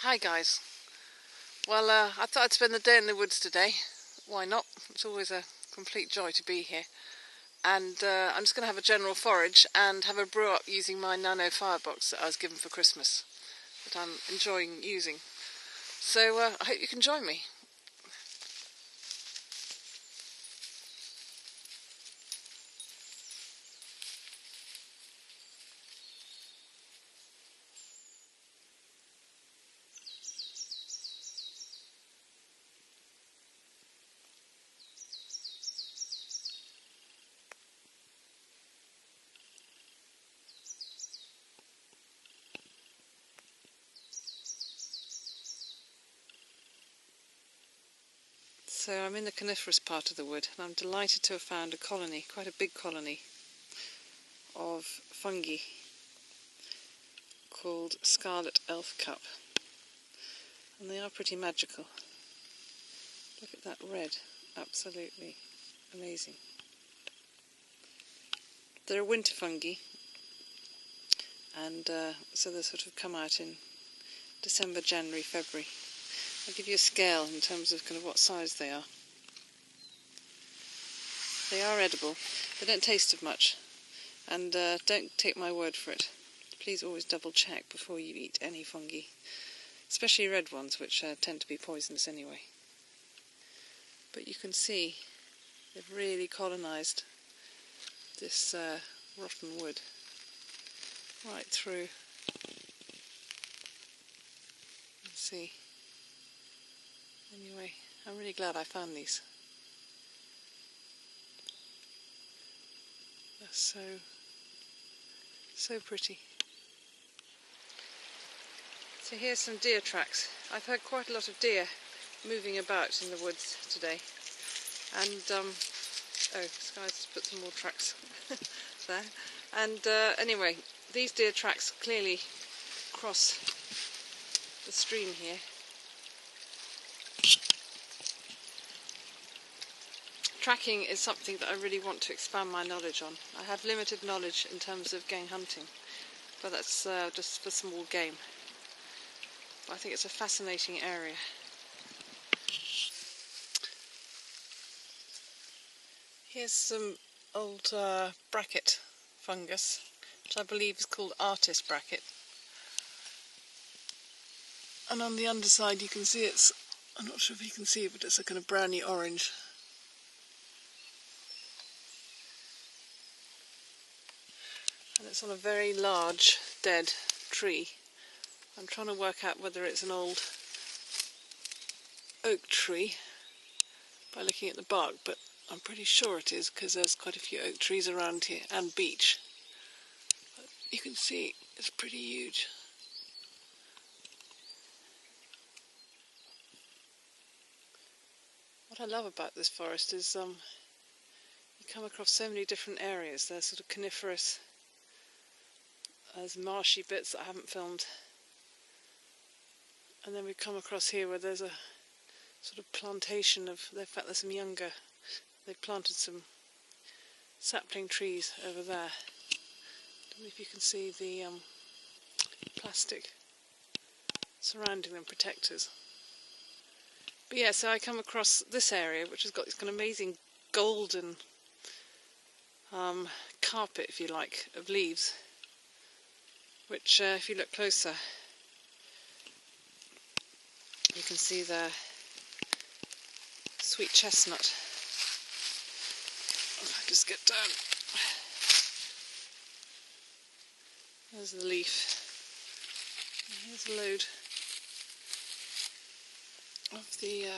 Hi guys. Well, I thought I'd spend the day in the woods today. Why not? It's always a complete joy to be here. And I'm just going to have a general forage and have a brew up using my Nano Firebox that I was given for Christmas, that I'm enjoying using. So I hope you can join me. So I'm in the coniferous part of the wood, and I'm delighted to have found a colony, quite a big colony, of fungi called scarlet elf cup. And they are pretty magical. Look at that red, absolutely amazing. They're a winter fungi, and so they sort of come out in December, January, February. I'll give you a scale in terms of kind of what size they are. They are edible. They don't taste of much, and don't take my word for it. Please always double check before you eat any fungi, especially red ones, which tend to be poisonous anyway. But you can see they've really colonised this rotten wood right through. Let's see. Anyway, I'm really glad I found these. They're so pretty. So here's some deer tracks. I've heard quite a lot of deer moving about in the woods today. And, oh, Sky's put some more tracks there. And anyway, these deer tracks clearly cross the stream here. Tracking is something that I really want to expand my knowledge on. I have limited knowledge in terms of game hunting, but that's just for small game. I think it's a fascinating area. Here's some old bracket fungus, which I believe is called artist bracket. And on the underside you can see I'm not sure if you can see it, but it's a kind of browny orange. And it's on a very large dead tree. I'm trying to work out whether it's an old oak tree by looking at the bark, but I'm pretty sure it is because there's quite a few oak trees around here and beech. But you can see it's pretty huge. What I love about this forest is you come across so many different areas. There's sort of coniferous, there's marshy bits that I haven't filmed, and then we come across here where there's a sort of plantation of, in fact there's some younger, they've planted some sapling trees over there. I don't know if you can see the plastic surrounding them, protectors. But yeah, so I come across this area which has got this kind of amazing golden carpet, if you like, of leaves, which if you look closer you can see the sweet chestnut. If I just get down, there's the leaf, and here's a load of the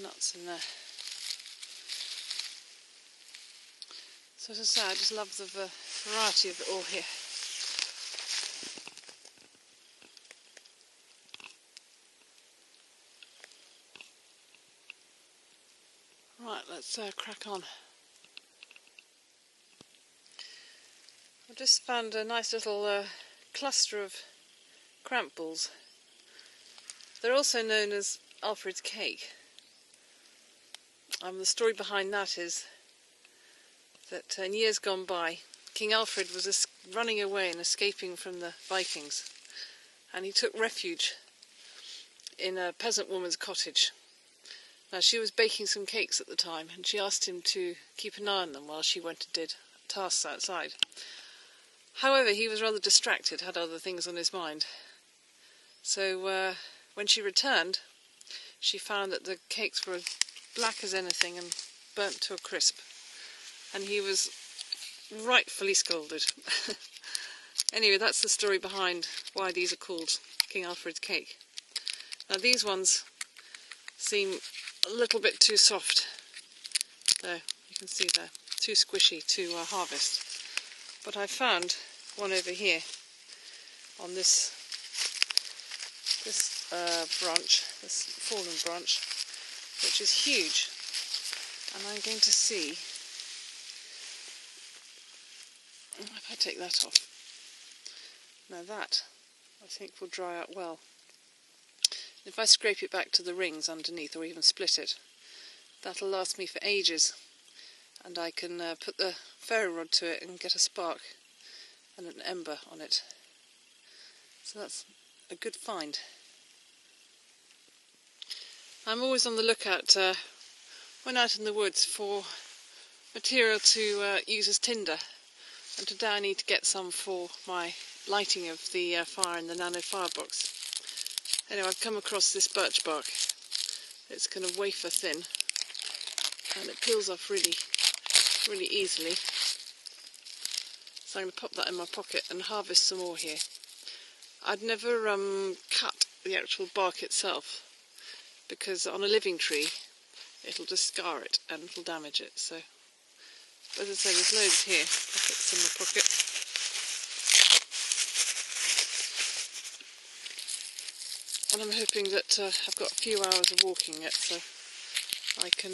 nuts in there. So as I say, I just love the variety of it all here. Right, let's crack on. I've just found a nice little cluster of cramp balls. They're also known as Alfred's cake. The story behind that is that in years gone by, King Alfred was running away and escaping from the Vikings, and he took refuge in a peasant woman's cottage. Now, she was baking some cakes at the time, and she asked him to keep an eye on them while she went and did tasks outside. However, he was rather distracted, had other things on his mind. So when she returned, she found that the cakes were as black as anything and burnt to a crisp. And he was rightfully scolded. Anyway, that's the story behind why these are called King Alfred's cake. Now, these ones seem a little bit too soft. There, you can see they're too squishy to harvest. But I found one over here on this branch, this fallen branch, which is huge. And I'm going to see if I take that off. Now that, I think, will dry out well. If I scrape it back to the rings underneath, or even split it, that'll last me for ages. And I can put the ferro rod to it and get a spark and an ember on it. So that's a good find. I'm always on the lookout when out in the woods for material to use as tinder, and today I need to get some for my lighting of the fire in the Nano Firebox. Anyway, I've come across this birch bark. It's kind of wafer thin and it peels off really easily. So I'm going to pop that in my pocket and harvest some more here. I'd never cut the actual bark itself, because on a living tree it'll just scar it and it'll damage it. So, as I say, there's loads here. I'll put this in my pocket. And I'm hoping that I've got a few hours of walking yet, so I can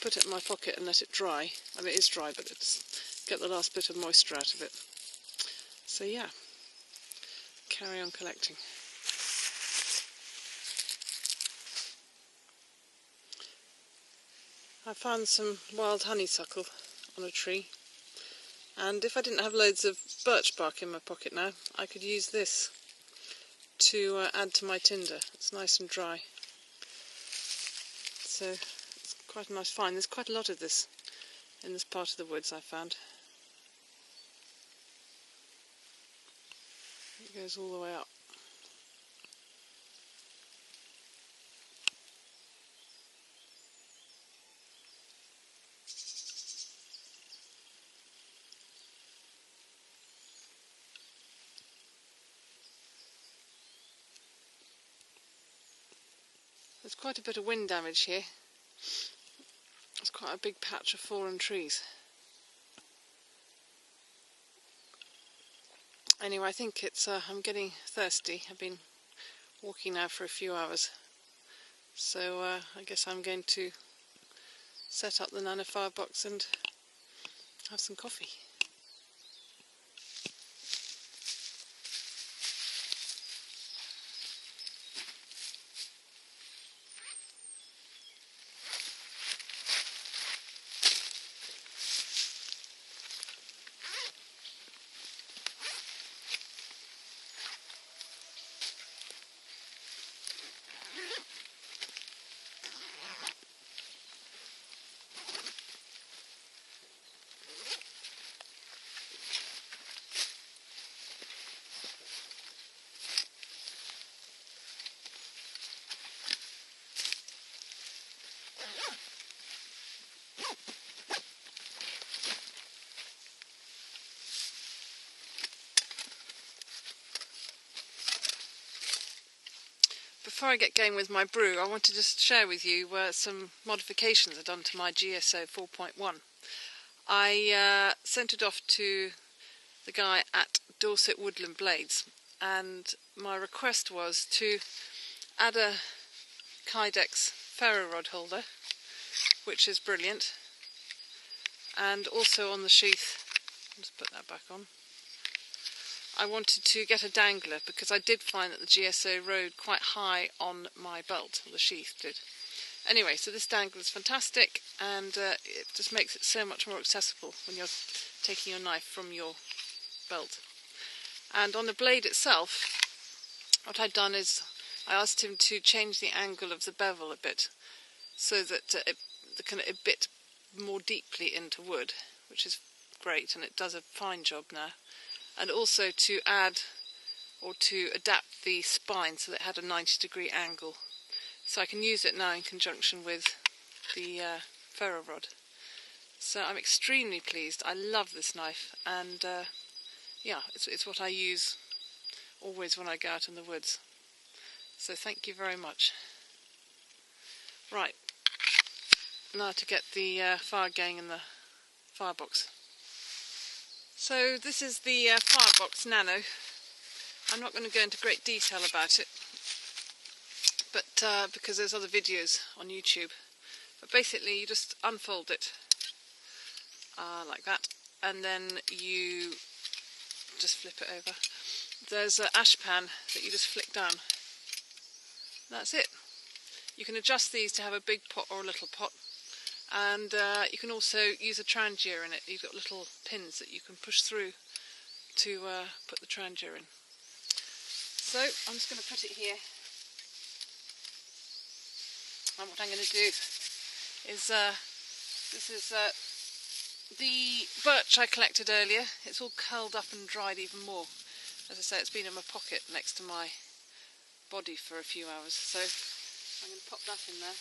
put it in my pocket and let it dry. I mean, it is dry, but it's get the last bit of moisture out of it. So yeah, carry on collecting. I found some wild honeysuckle on a tree, and if I didn't have loads of birch bark in my pocket now, I could use this to add to my tinder. It's nice and dry, so it's quite a nice find. There's quite a lot of this in this part of the woods, I found. It goes all the way up. There's quite a bit of wind damage here. It's quite a big patch of fallen trees. Anyway, I think it's I'm getting thirsty. I've been walking now for a few hours, so I guess I'm going to set up the Nano Firebox and have some coffee. Before I get going with my brew, I want to just share with you some modifications I've done to my GSO 4.1. I sent it off to the guy at Dorset Woodland Blades, and my request was to add a Kydex ferro rod holder, which is brilliant, and also on the sheath, I'll just put that back on, I wanted to get a dangler, because I did find that the GSO rode quite high on my belt, or the sheath did. Anyway, so this dangler is fantastic, and it just makes it so much more accessible when you're taking your knife from your belt. And on the blade itself, what I've done is I asked him to change the angle of the bevel a bit so that it can a bit more deeply into wood, which is great, and it does a fine job now. And also to add or to adapt the spine so that it had a 90-degree angle. So I can use it now in conjunction with the ferro rod. So I'm extremely pleased. I love this knife, and yeah, it's what I use always when I go out in the woods. So thank you very much. Right, now to get the fire going in the firebox. So this is the Firebox Nano. I'm not going to go into great detail about it, but because there's other videos on YouTube. But basically you just unfold it like that, and then you just flip it over. There's an ash pan that you just flick down. That's it. You can adjust these to have a big pot or a little pot, and you can also use a trangier in it. You've got little pins that you can push through to put the trangier in. So I'm just going to put it here, and what I'm going to do is this is the birch I collected earlier. It's all curled up and dried even more. As I say, it's been in my pocket next to my body for a few hours, so I'm going to pop that in there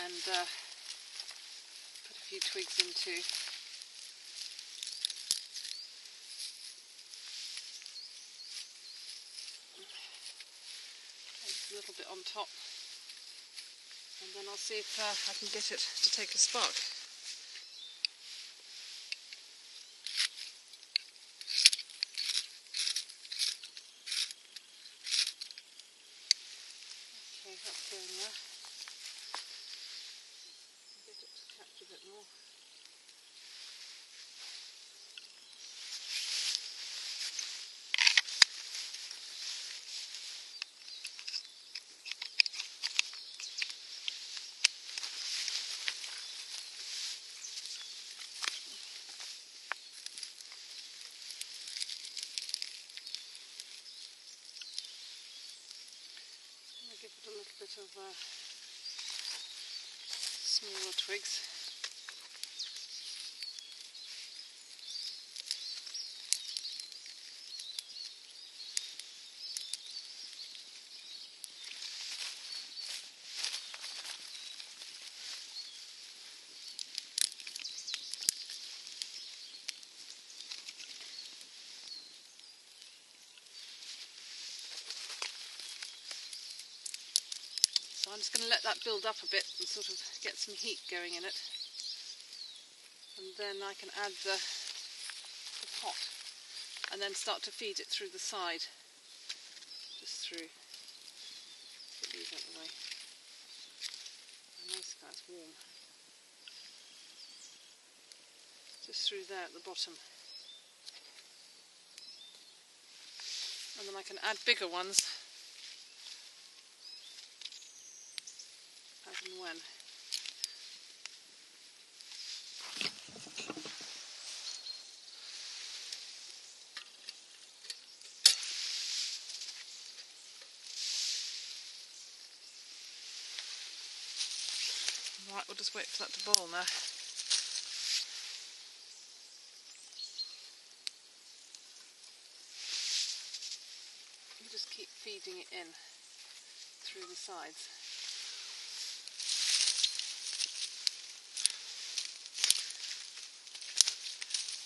and put a few twigs in too. A little bit on top, and then I'll see if I can get it to take a spark. Okay, that's going there. Get it to catch a bit more. Give it a little bit of smaller twigs. So I'm just going to let that build up a bit and sort of get some heat going in it, and then I can add the pot and then start to feed it through the side, just through. Put these out of the way. Oh, nice, that's warm. Just through there at the bottom, and then I can add bigger ones as and when. Right, we'll just wait for that to boil now. You just keep feeding it in through the sides.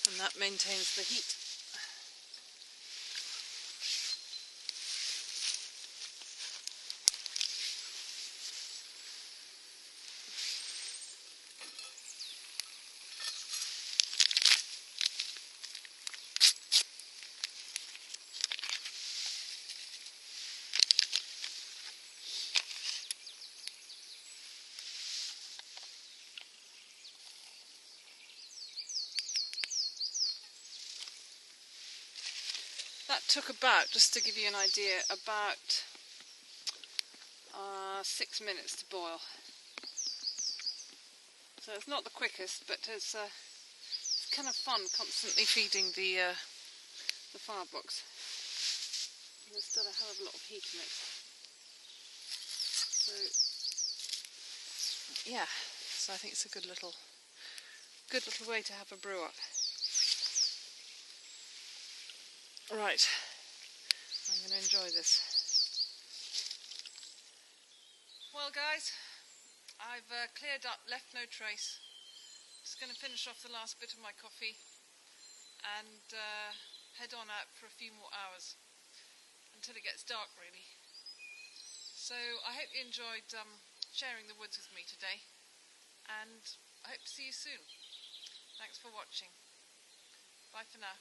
And that maintains the heat. That took about, just to give you an idea, about 6 minutes to boil. So it's not the quickest, but it's kind of fun constantly feeding the the firebox. There's still a hell of a lot of heat in it. So yeah, so I think it's a good little way to have a brew up. Right, I'm going to enjoy this. Well guys, I've cleared up, left no trace. Just going to finish off the last bit of my coffee and head on out for a few more hours until it gets dark really. So I hope you enjoyed sharing the woods with me today, and I hope to see you soon. Thanks for watching. Bye for now.